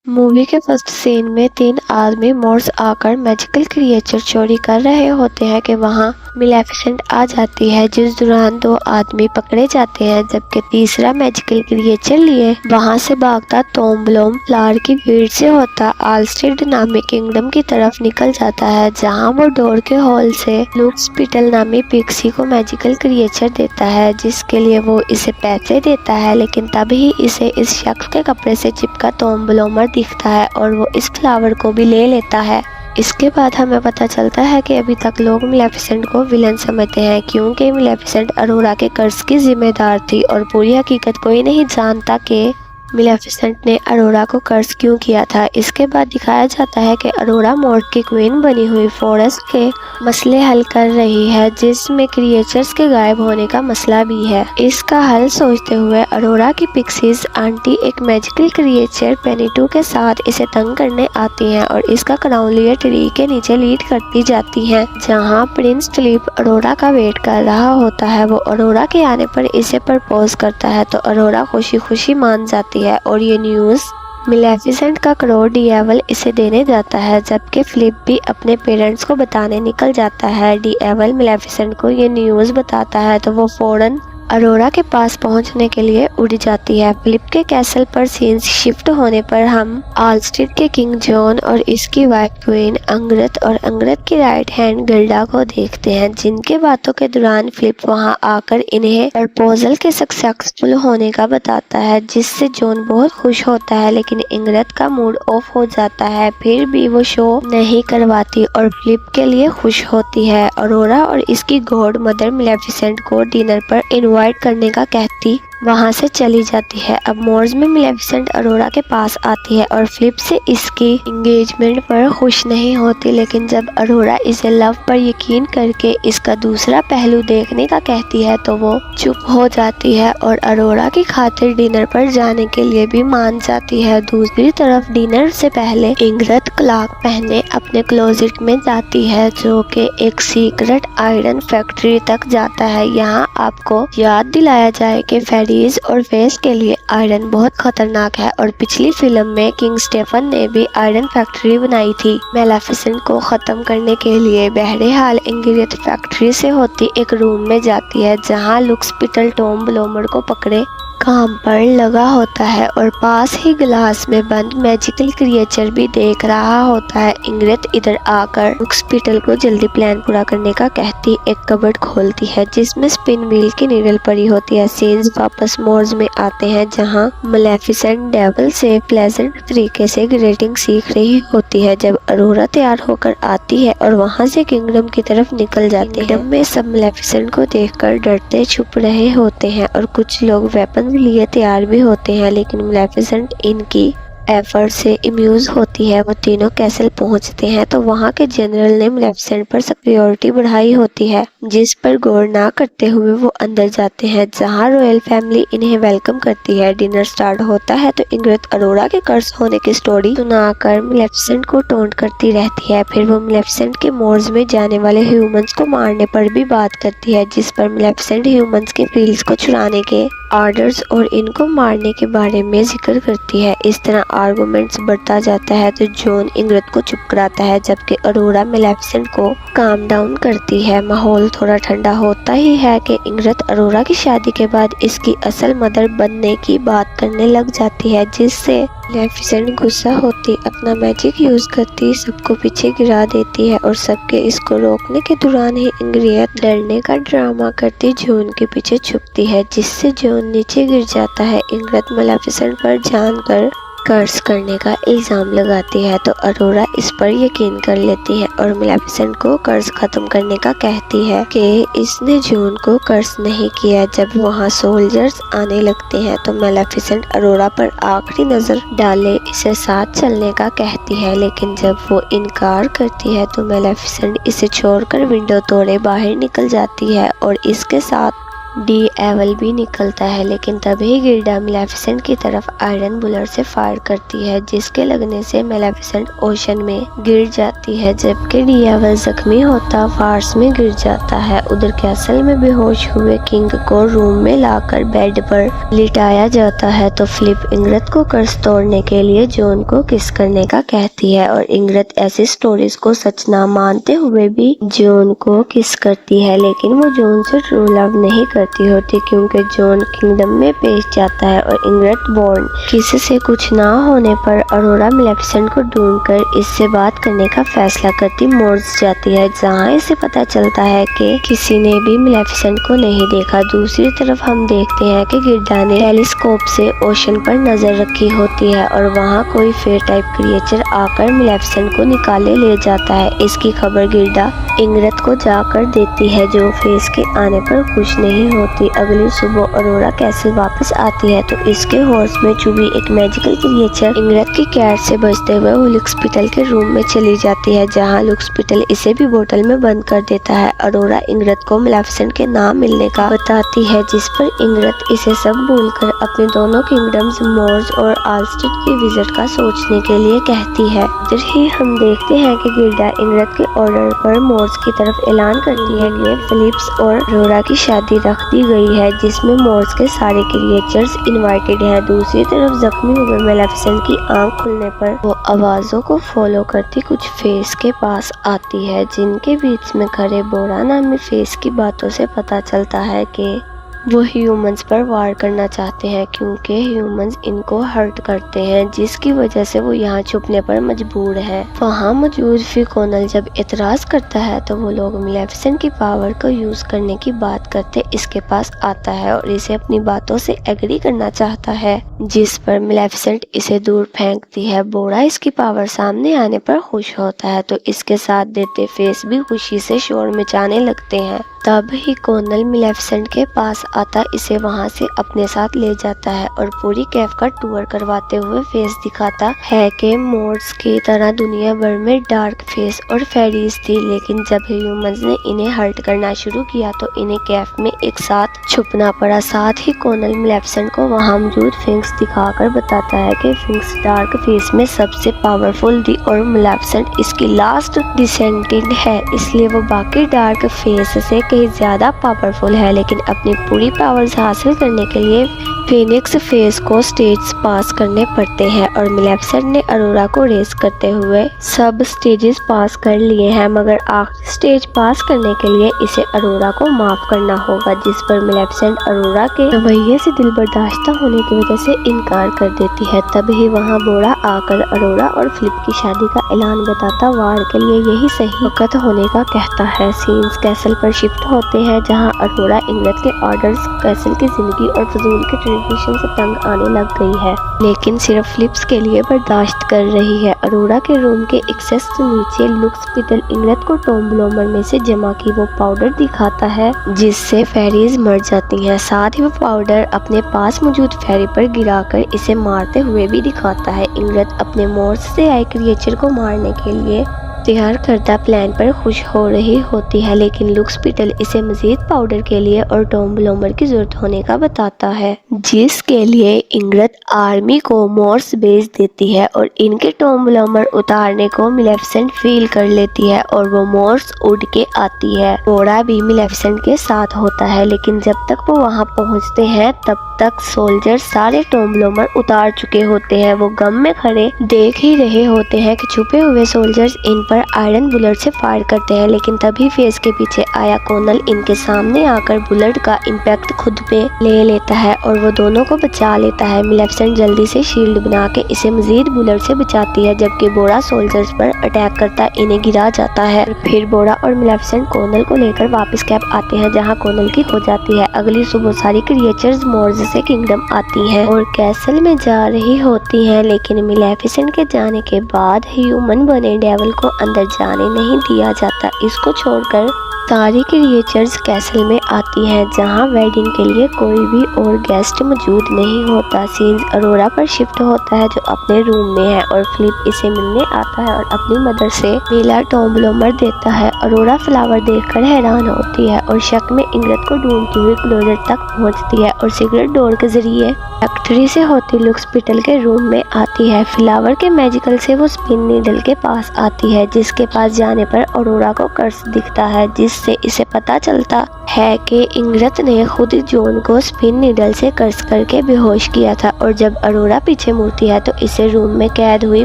Movie के first scene में 3 आदमी मोर्स आकर मैजिकल क्रिएचर चोरी कर रहे होते हैं कि वहाँ मिलेफिसेंट आ जाती है, जिस दौरान 2 आदमी पकड़े जाते हैं, जबकि तीसरा मैजिकल क्रिएचर लिए वहाँ से भागता तोम्बलोम फ्लावर की भीड़ से होता आलस्टेड नामी किंगडम की तरफ निकल जाता है, जहाँ वो डोर के होल से लुक स्पिटल नामी पिक्सी को मैजिकल क्रिएचर देता है, जिसके लिए वो इसे पैसे देता है। लेकिन तभी इसे इस शख्स के कपड़े से चिपका तोम्बलोमर दिखता है और वो इस फ्लावर को भी ले लेता है। इसके बाद हमें पता चलता है कि अभी तक लोग मिलेफिसेंट को विलन समझते हैं, क्योंकि मिलेफिसेंट अरोरा के कर्ज की जिम्मेदार थी और पूरी हकीकत कोई नहीं जानता कि मिलेफिसेंट ने अरोरा को कर्ज क्यों किया था। इसके बाद दिखाया जाता है कि अरोरा मोर्ड की क्वीन बनी हुई फॉरेस्ट के मसले हल कर रही है, जिसमें क्रिएचर्स के गायब होने का मसला भी है। इसका हल सोचते हुए अरोरा की पिक्सीज आंटी एक मैजिकल क्रिएचर पेनीटू के साथ इसे तंग करने आती हैं और इसका क्राउन लिए ट्री के नीचे लीड करती जाती हैं, जहां प्रिंस फिलिप अरोरा का वेट कर रहा होता है। वो अरोरा के आने पर इसे प्रपोज करता है तो अरोरा खुशी खुशी मान जाती है और ये न्यूज़ मिलेफिसेंट का क्रो डीएवल इसे देने जाता है, जबकि फिलिप भी अपने पेरेंट्स को बताने निकल जाता है। डीएवल मिलेफिसेंट को ये न्यूज़ बताता है तो वो फौरन अरोरा के पास पहुंचने के लिए उड़ जाती है। फिलिप के कैसल पर सीन्स शिफ्ट होने पर हम आलस्टेड के किंग जॉन और इसकी वाइफ क्वीन अंग्रेथ और अंग्रेथ की राइट हैंड गिल्डा को देखते हैं, जिनके बातों के दौरान फिलिप वहां आकर इन्हें प्रपोजल के सक्सेसफुल होने का बताता है, जिससे जॉन बहुत खुश होता है। लेकिन अंग्रेथ का मूड ऑफ हो जाता है, फिर भी वो शो नहीं करवाती और फिलिप के लिए खुश होती है। अरोरा और इसकी गॉड मदर मिलेफिसेंट को डिनर पर इनवाइट करने का कहती वहां से चली जाती है। अब मोर्स में मिलेफिसेंट अरोरा के पास आती है और फिलिप से इसकी एंगेजमेंट पर खुश नहीं होती, लेकिन जब अरोरा इसे लव पर यकीन करके इसका दूसरा पहलू देखने का कहती है तो वो चुप हो जाती है और अरोरा की खातिर डिनर पर जाने के लिए भी मान जाती है। दूसरी तरफ डिनर से पहले इंग्रेथ क्लॉक पहने अपने क्लोजेट में जाती है, जो कि एक सीक्रेट आयरन फैक्ट्री तक जाता है। यहाँ आपको याद दिलाया जाए कि और फेस के लिए आयरन बहुत खतरनाक है और पिछली फिल्म में किंग स्टेफन ने भी आयरन फैक्ट्री बनाई थी। मिलेफिसेंट को खत्म करने के लिए बहरहाल इंग्रेथ फैक्ट्री से होती एक रूम में जाती है, जहां लुक स्पिटल टोम्बलोमर को पकड़े काम पर लगा होता है और पास ही ग्लास में बंद मैजिकल क्रिएचर भी देख रहा होता है। इंग्रेथ इधर आकर हॉस्पिटल को जल्दी प्लान पूरा करने का कहती एक कबर्ड खोलती है, जिसमें स्पिन व्हील की नीडल पड़ी होती है। सीन्स वापस मोर्स में आते हैं, जहां मिलेफिसेंट डेविल से प्लेजेंट तरीके से ग्रीटिंग सीख रही होती है। जब अरोरा तैयार होकर आती है और वहां से किंगडम की तरफ निकल जाती है। किंगडम में सब मिलेफिसेंट को देखकर डरते छुप रहे होते हैं और कुछ लोग वेपन लिए तैयार भी होते हैं, लेकिन मिलेफिसेंट इनकी एफर्ट से इम्यूज होती है। वो तीनों कैसल पहुंचते हैं तो वहां के जनरल ने मिलेफिसेंट पर सिक्योरिटी बढ़ाई होती है, जिस पर गौर ना करते हुए वो अंदर जाते हैं, जहां रॉयल फैमिली इन्हें वेलकम करती है। डिनर स्टार्ट होता है तो इंग्रेथ अरोरा के कर्ज होने की स्टोरी सुनाकर मिलेफिसेंट को टोंट करती रहती है। फिर वो मिलेफिसेंट के मोर्स में जाने वाले ह्यूमंस को मारने पर भी बात करती है, जिस पर मिलेफिसेंट ह्यूमंस के फील्ड्स को चुराने के ऑर्डर्स और इनको मारने के बारे में जिक्र करती है। इस तरह आर्गुमेंट्स बढ़ता जाता है तो जॉन इंग्रेथ को चुप कराता है, जबकि अरोरा मिलेफिसेंट को काम डाउन करती है। माहौल थोड़ा ठंडा होता ही है कि इंग्रेथ अरोरा की शादी के बाद इसकी असल मदर बनने की बात करने लग जाती है, जिससे मिलेफिसेंट गुस्सा होती अपना मैजिक यूज करती सबको पीछे गिरा देती है और सबके इसको रोकने के दौरान ही इंग्रेथ डरने का ड्रामा करती जॉन के पीछे छुपती है, जिससे जॉन नीचे गिर जाता है। इंग्रेथ मिलेफिसेंट पर जानकर कर्ज करने का इल्जाम लगाती है तो अरोरा इस पर यकीन कर लेती है और मिलेफिसेंट को कर्ज खत्म करने का कहती है कि इसने जॉन को कर्ज नहीं किया। जब वहां सोल्जर्स आने लगते हैं तो मिलेफिसेंट अरोरा पर आखिरी नजर डाले इसे साथ चलने का कहती है, लेकिन जब वो इनकार करती है तो मिलेफिसेंट इसे छोड़कर विंडो तोड़े बाहर निकल जाती है और इसके साथ डी एवल भी निकलता है, लेकिन तभी गिल्डा मेलेफिसेंट की तरफ आयरन बुलर से फायर करती है, जिसके लगने से मेलेफिसेंट ओशन में गिर जाती है, जबकि डी एवल जख्मी होता वार्स में गिर जाता है। उधर कैसल में बेहोश हुए किंग को रूम में लाकर बेड पर लिटाया जाता है तो फ्लिप इंग्रत को कर्ज तोड़ने के लिए जॉन को किस करने का कहती है और इंग्रत ऐसी स्टोरीज को सच ना मानते हुए भी जॉन को किस करती है, लेकिन वो जॉन से ट्रू लव नहीं करती होती क्योंकि जॉन किंगडम में पेश जाता है और इंग्रत बॉर्न किसी से कुछ ना होने पर अरोरा मेलेफिसेंट को ढूंढकर इससे बात करने का फैसला करती मोर्स जाती है, जहाँ इसे पता चलता है कि किसी ने भी मेलेफिसेंट को नहीं देखा। दूसरी तरफ हम देखते हैं कि गिल्डा ने टेलीस्कोप से ओशन पर नजर रखी होती है और वहाँ कोई फेयर टाइप क्रिएचर आकर मेलेफिसेंट को निकाले ले जाता है। इसकी खबर गिल्डा इंग्रत को जाकर देती है, जो फेस के आने पर खुश नहीं होती। अगली सुबह अरोरा कैसल वापस आती है तो इसके हॉर्स में चुभी एक मैजिकल क्रिएचर इंग्रत की कैट से बचते हुए वो लुक्सपीटल के रूम में चली जाती है, जहाँ लुक्सपीटल इसे भी बोतल में बंद कर देता है। अरोरा इंग्रत को मेलेफिसेंट के नाम मिलने का बताती है, जिस पर इंग्रत इसे सब भूलकर अपने दोनों किंगडम्स मोर्स और आल्स्टेड की विजिट का सोचने के लिए कहती है। इधर ही हम देखते हैं कि गिल्डा इंग्रत के ऑर्डर पर मोर्स की तरफ ऐलान करती है कि फिलिप्स और अरोरा की शादी रख दी गई है, जिसमें मोर्स के सारे क्रिएचर्स इनवाइटेड हैं। दूसरी तरफ जख्मी हुए मेलेफिसेंट की आंख खुलने पर वो आवाजों को फॉलो करती कुछ फेस के पास आती है, जिनके बीच में खड़े बोरा नामी फेस की बातों से पता चलता है कि वो ह्यूमंस पर वार करना चाहते हैं क्योंकि ह्यूमंस इनको हर्ट करते हैं, जिसकी वजह से वो यहाँ छुपने पर मजबूर है। वहाँ मौजूद फिकोनल जब एतराज करता है तो वो लोग मेलेफिसेंट की पावर को यूज करने की बात करते इसके पास आता है और इसे अपनी बातों से एग्री करना चाहता है, जिस पर मेलेफिसेंट इसे दूर फेंकती है। बोरा इसकी पावर सामने आने पर खुश होता है तो इसके साथ देते फेस भी खुशी से शोर मचाने लगते हैं। तब ही कोनल मेलेफिसेंट के पास आता इसे वहां से अपने साथ ले जाता है और पूरी कैफ का टूर करवाते हुए फेस दिखाता है कि मोर्स की तरह दुनिया भर में डार्क फेस और फेरीज थी, लेकिन जब ह्यूमंस ने इन्हें हर्ट करना शुरू किया तो इन्हें कैफ में एक साथ छुपना पड़ा। साथ ही कोनल मेलेफिसेंट को वहां मौजूद फिंक्स दिखाकर बताता है कि फिंक्स डार्क फेस में सबसे पावरफुल थी और मेलेफिसेंट इसकी लास्ट डिसेंडेंट है, इसलिए वो बाकी डार्क फेस से कहीं ज्यादा पावरफुल है। लेकिन अपनी पूरी पावर्स हासिल करने के लिए फिनिक्स फेस को स्टेज पास करने पड़ते हैं और मेलेफिसेंट ने अरोरा को रेस करते हुए सब स्टेजेस पास कर लिए हैं, मगर आखिरी स्टेज पास करने के लिए इसे अरोरा को माफ करना होगा, जिस पर मेलेफिसेंट अरोरा के रवैये से दिल बर्दाश्त होने की वजह से इनकार कर देती है। तभी वहां बोरा आकर अरोरा और फिलिप की शादी का ऐलान बताता वार के लिए यही सही वक्त होने का कहता है। सीन्स कैसल पर शिफ्ट होते हैं, जहाँ अरोरा इंग्रत के ऑर्डर्स कैसल की जिंदगी और फजूल के ट्रेडिशन से तंग आने लग गई है, लेकिन सिर्फ फिलिप्स के लिए बर्दाश्त कर रही है। अरोरा के रूम के एक्सेस नीचे लुक्सपीटल इंग्रत को टॉम ब्लोमर में से जमा की वो पाउडर दिखाता है, जिससे फेरीज मर जाती हैं। साथ ही वो पाउडर अपने पास मौजूद फेरी पर गिराकर इसे मारते हुए भी दिखाता है। इंग्रत अपने मोर्स से आए क्रिएचर को मारने के लिए तैयार करदा प्लान पर खुश हो रही होती है, लेकिन लुक्सपीटल इसे मजीद पाउडर के लिए और टॉम ब्लोमर की जरूरत होने का बताता है, जिसके लिए इंग्रत आर्मी को मोर्स भेज देती है और इनके टॉम ब्लोमर उतारने को मेलेफिसेंट फील कर लेती है और वो मोर्स उड़ के आती है। बोरा भी मेलेफिसेंट के साथ होता है, लेकिन जब तक वो वहाँ पहुँचते हैं तब तक सोल्जर सारे टॉम ब्लोमर उतार चुके होते हैं। वो गम में खड़े देख ही रहे होते हैं कि छुपे हुए सोल्जर्स इन पर आयरन बुलेट से फायर करते हैं, लेकिन तभी फेस के पीछे आया कोनल इनके सामने आकर बुलेट का इम्पैक्ट खुद पे ले लेता है और वो दोनों को बचा लेता है। मेलेफिसेंट जल्दी से शील्ड बना के इसे मजीद बुलेट से बचाती है, जबकि बोरा सोल्जर्स पर अटैक करता इन्हें गिरा जाता है। फिर बोरा और मेलेफिसेंट कोनल को लेकर वापस कैंप आते हैं, जहाँ कोनल की हो जाती है। अगली सुबह सारी क्रिएचर्स मोर्स से किंगडम आती हैं और कैसल में जा रही होती हैं, लेकिन मेलेफिसेंट के जाने के बाद ह्यूमन बने डेविल को अंदर जाने नहीं दिया जाता। इसको छोड़कर सारी क्रिएचर्स कैसल में आती हैं जहां वेडिंग के लिए कोई भी और गेस्ट मौजूद नहीं होता। सीन्स अरोरा पर शिफ्ट होता है जो अपने रूम में है और फिलिप इसे मिलने आता है और अपनी मदर से मिला टॉम्ब्लोमर देता है। अरोरा फ्लावर देखकर हैरान होती है और शक में इंग्रत को ढूंढती हुई क्लोजर तक पहुंचती है और सिगरेट डोर के जरिए फैक्ट्री से होती लुक्सपीटल के रूम में आती है। फ्लावर के मैजिकल से वो स्पिन नीडल के पास आती है जिसके पास जाने पर अरोरा को कर्स दिखता है जिससे इसे पता चलता है कि इंग्रत ने खुद जॉन को स्पिन नीडल से कर्स करके बेहोश किया था। और जब अरोरा पीछे मुड़ती है तो इसे रूम में कैद हुई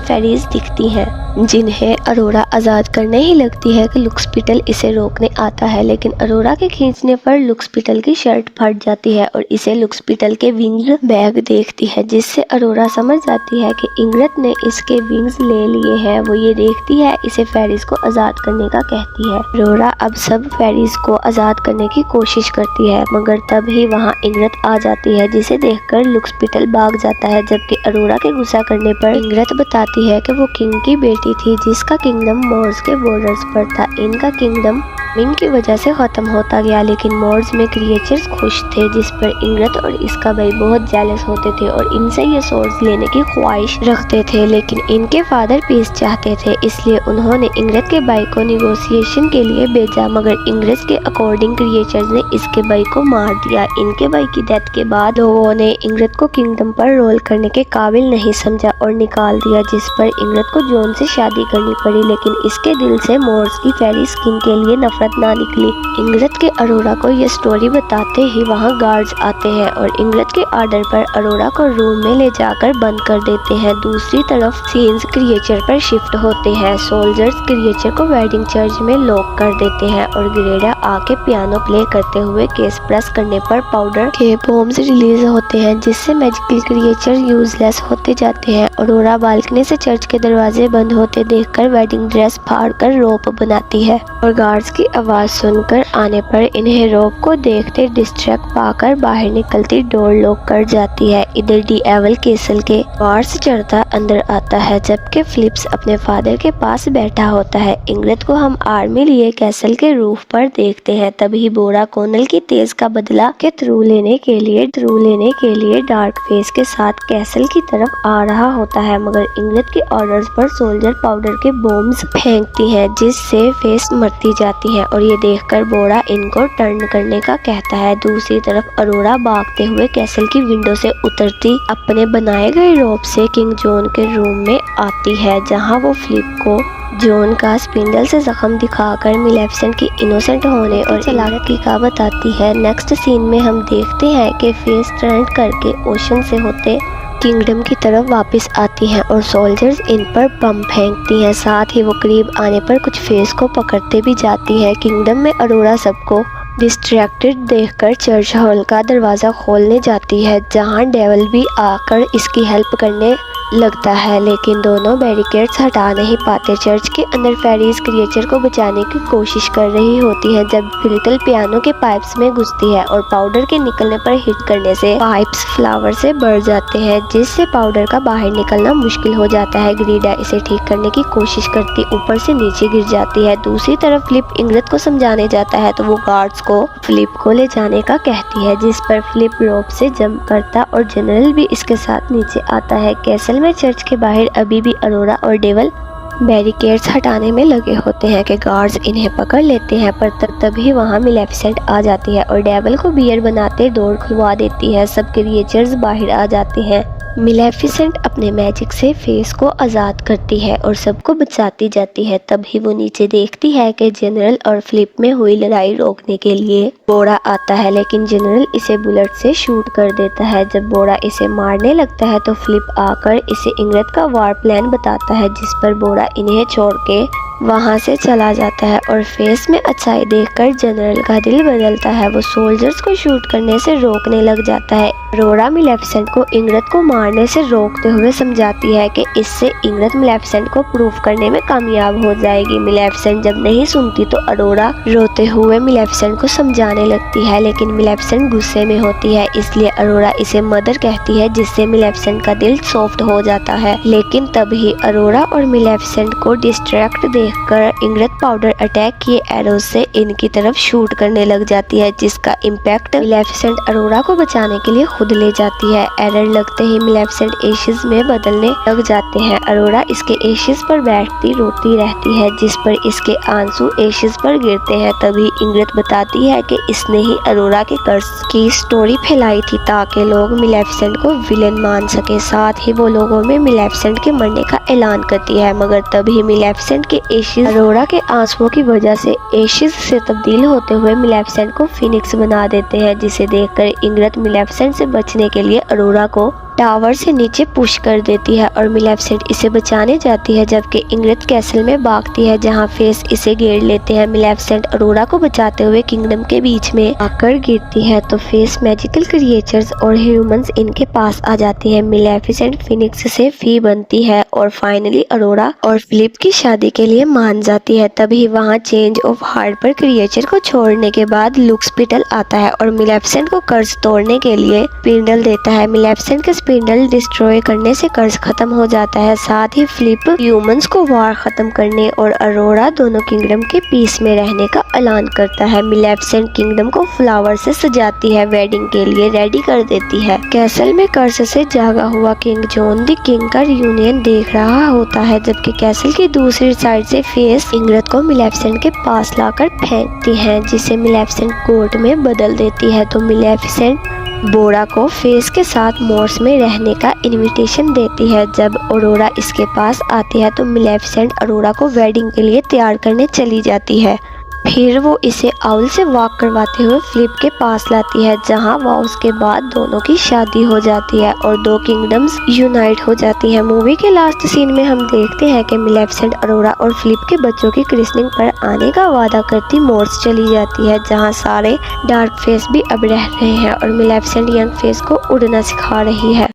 फेरीज दिखती हैं जिन्हें अरोरा आज़ाद करने ही लगती है कि लुक्सपीटल इसे रोकने आता है, लेकिन अरोरा के खींचने पर लुक्सपीटल की शर्ट फट जाती है और इसे लुक्सपीटल के विंग्स बैग देखती है जिससे अरोरा समझ जाती है कि इंग्रत ने इसके विंग्स ले लिए हैं। वो ये देखती है इसे फेरीज को आज़ाद करने का कहती है। अरोरा अब सब फेरीज को आज़ाद करने की कोशिश करती है मगर तब ही वहाँ इंग्रत आ जाती है जिसे देखकर लुक्सपीटल भाग जाता है, जबकि अरोरा के गुस्सा करने पर इंग्रत बताती है कि वो किंग की बेटी थी जिसका किंगडम मोर्स के बॉर्डर्स पर था। इनका किंगडम मिंग की वजह से खत्म होता गया लेकिन मोर्स में क्रिएचर्स खुश थे जिस पर इंग्रत और इसका भाई बहुत जेलस होते थे और इनसे ये सोर्स लेने की ख्वाहिश रखते थे, लेकिन इनके फादर पीस चाहते थे इसलिए उन्होंने इंग्रत के भाई को निगोशिएशन के लिए भेजा मगर इंग्रत के अकॉर्डिंग क्रिएचर्स ने इसके भाई को मार दिया। इनके भाई की डेथ के बाद लोगों ने इंग्रत को किंगडम पर रोल करने के काबिल नहीं समझा और निकाल दिया जिस पर इंग्रत को जॉन से शादी करनी पड़ी, लेकिन इसके दिल से मोर्स की फेरी स्किन के लिए नफरत ना निकली। इंग्रत के अरोरा को यह स्टोरी बताते ही वहां गार्ड्स आते हैं और इंग्रत के आर्डर पर अरोरा को रूम में ले जाकर बंद कर देते हैं। दूसरी तरफ सीन्स क्रिएचर पर शिफ्ट होते हैं। सोल्जर्स क्रिएचर को वेडिंग चर्च में लॉक कर देते हैं और ग्रेडा आके पियानो प्ले करते हुए केस प्रेस करने पर पाउडर के बॉम्ब्स रिलीज होते हैं जिससे मैजिकल क्रिएचर यूजलेस होते जाते हैं। अरोरा बालकनी से चर्च के दरवाजे बंद होते देखकर वेडिंग ड्रेस फाड़कर रोप बनाती है और गार्ड्स की आवाज सुनकर आने पर इन्हें रोप को देखते डिस्ट्रैक्ट पाकर बाहर निकलती डोर लॉक कर जाती है। इधर डी एवल केसल के बाहर से चढ़ता अंदर आता है जबकि फिलिप्स अपने फादर के पास बैठा होता है। इंग्रत को हम आर्मी लिए कैसल के रूफ पर देखते हैं। तभी बोरा कोनल की तेज का बदला के थ्रू लेने के लिए डार्क फेस के साथ कैसल की तरफ आ रहा होता है मगर इंग्रत के ऑर्डर्स पर सोल्जर पाउडर के बॉम्ब्स फेंकती हैं जिससे फेस मरती जाती है और ये देखकर बोरा इनको टर्न करने का कहता है। दूसरी तरफ अरोरा भागते हुए कैसल की विंडो से उतरती अपने बनाए गए रोप से किंग जॉन के रूम में आती है जहां वो फिलिप को जॉन का स्पिंडल से जख्म दिखाकर मिलेफिसेंट की इनोसेंट होने और चालाकी का बताती है। नेक्स्ट सीन में हम देखते हैं कि फेस टर्न करके ओशन से होते किंगडम की तरफ वापस आती हैं और सोल्जर्स इन पर बम फेंकती हैं। साथ ही वो करीब आने पर कुछ फेस को पकड़ते भी जाती है। किंगडम में अरोरा सबको डिस्ट्रैक्टेड देखकर चर्च हॉल का दरवाज़ा खोलने जाती है जहां डेविल भी आकर इसकी हेल्प करने लगता है, लेकिन दोनों बैरिकेड्स हटा नहीं पाते। चर्च के अंदर फेरीज क्रिएचर को बचाने की कोशिश कर रही होती है जब फिल्टल पियानो के पाइप्स में घुसती है और पाउडर के निकलने पर हिट करने से पाइप्स फ्लावर से भर जाते हैं जिससे पाउडर का बाहर निकलना मुश्किल हो जाता है। ग्रीडा इसे ठीक करने की कोशिश करती ऊपर से नीचे गिर जाती है। दूसरी तरफ फिलिप इंग्रत को समझाने जाता है तो वो गार्ड्स को फिलिप को ले जाने का कहती है जिस पर फिलिप रोप से जंप करता और जनरल भी इसके साथ नीचे आता है। कैसल में चर्च के बाहर अभी भी अरोरा और डेवल बैरिकेड्स हटाने में लगे होते हैं कि गार्ड्स इन्हें पकड़ लेते हैं पर तभी वहां मिलेफिसेंट आ जाती है और डेवल को बियर बनाते डोर खुलवा देती है। सब क्रिएचर्स बाहर आ जाते हैं। मिलेफिसेंट अपने मैजिक से फेस को आज़ाद करती है और सबको बचाती जाती है। तभी वो नीचे देखती है कि जनरल और फिलिप में हुई लड़ाई रोकने के लिए बोरा आता है, लेकिन जनरल इसे बुलेट से शूट कर देता है। जब बोरा इसे मारने लगता है तो फिलिप आकर इसे इंग्रत का वार प्लान बताता है जिस पर बोरा इन्हें छोड़ के वहां से चला जाता है और फेस में अच्छाई देखकर जनरल का दिल बदलता है। वो सोल्जर्स को शूट करने से रोकने लग जाता है। अरोरा मिलेफिसेंट को इंग्रत को मारने से रोकते हुए समझाती है कि इससे इंग्रत मिलेफिसेंट को प्रूफ करने में कामयाब हो जाएगी। मिलेफिसेंट जब नहीं सुनती तो अरोरा रोते हुए मिलेफिसेंट को समझाने लगती है, लेकिन मिलेफिसेंट गुस्से में होती है इसलिए अरोरा इसे मदर कहती है जिससे मिलेफिसेंट का दिल सॉफ्ट हो जाता है। लेकिन तभी अरोरा और मिलेफिसेंट को डिस्ट्रैक्ट देख देखकर इंग्रत पाउडर अटैक किए एरो से इनकी तरफ शूट करने लग जाती है, जिसका इम्पैक्ट मिलेफिसेंट अरोरा को बचाने के लिए खुद ले जाती है। एरर लगते ही मिलेफिसेंट एशेज में बदलने लग जाते हैं। अरोरा इसके एशेज पर बैठती रोती रहती है, जिस पर इसके आंसू एशेज पर गिरते हैं। तभी इंग्रत बताती है कि इसने ही अरोरा के कर्ज की स्टोरी फैलाई थी ताकि लोग मिलेफिसेंट को विलेन मान सके। साथ ही वो लोगों में मिलेफिसेंट के मरने का ऐलान करती है, मगर तभी मिलेफिसेंट के एशेज अरोरा के आंसुओं की वजह से एशेज से तब्दील होते हुए मिलेफिसेंट को फिनिक्स बना देते हैं, जिसे देखकर इंग्रत मिलेफिसेंट से बचने के लिए अरोरा को टावर से नीचे पुश कर देती है और मिलेफिसेंट इसे बचाने जाती है, जबकि इंग्रत कैसल में भागती है जहां फेस इसे घेर लेते हैं। मिलेफिसेंट अरोरा को बचाते हुए किंगडम के बीच में आकर गिरती है तो फेस मैजिकल क्रिएचर्स और ह्यूमंस इनके पास आ जाती है। मिलेफिसेंट फिनिक्स से फ्री बनती है और फाइनली अरोरा और फिलिप की शादी के लिए मान जाती है। तभी वहां चेंज ऑफ हार्ट पर क्रिएचर को छोड़ने के बाद लुक स्पिटल आता है और मिलेफिसेंट को कर्ज तोड़ने के लिए स्पिंडल देता है। मिलेफिसेंट के स्पिंडल डिस्ट्रॉय करने से कर्ज खत्म हो जाता है। साथ ही फिलिप ह्यूमंस को वार खत्म करने और अरोरा दोनों किंगडम के पीस में रहने का ऐलान करता है। मिलेफिसेंट किंगडम को फ्लावर से सजाती है, वेडिंग के लिए रेडी कर देती है। कैसल में कर्ज से जागा हुआ किंग जॉन द किंग का रियूनियन देख रहा होता है, जबकि कैसल की दूसरी साइड से फेस इंग्रत को मिलेफिसेंट के पास लाकर फेंकती है, जिसे मिलेफिसेंट कोर्ट में बदल देती है। तो मिलेफिसेंट बोरा को फेस के साथ मोर्स में रहने का इनविटेशन देती है। जब अरोरा इसके पास आती है तो मिलेफिसेंट अरोरा को वेडिंग के लिए तैयार करने चली जाती है। फिर वो इसे आउल से वॉक करवाते हुए फिलिप के पास लाती है, जहां वॉव्स के बाद दोनों की शादी हो जाती है और दो किंगडम्स यूनाइट हो जाती हैं। मूवी के लास्ट सीन में हम देखते हैं कि मिलेफिसेंट अरोरा और फिलिप के बच्चों की क्रिसनिंग पर आने का वादा करती मोर्स चली जाती है, जहां सारे डार्क फेस भी अब रह रहे हैं और मिलेफिसेंट यंग फेस को उड़ना सिखा रही है।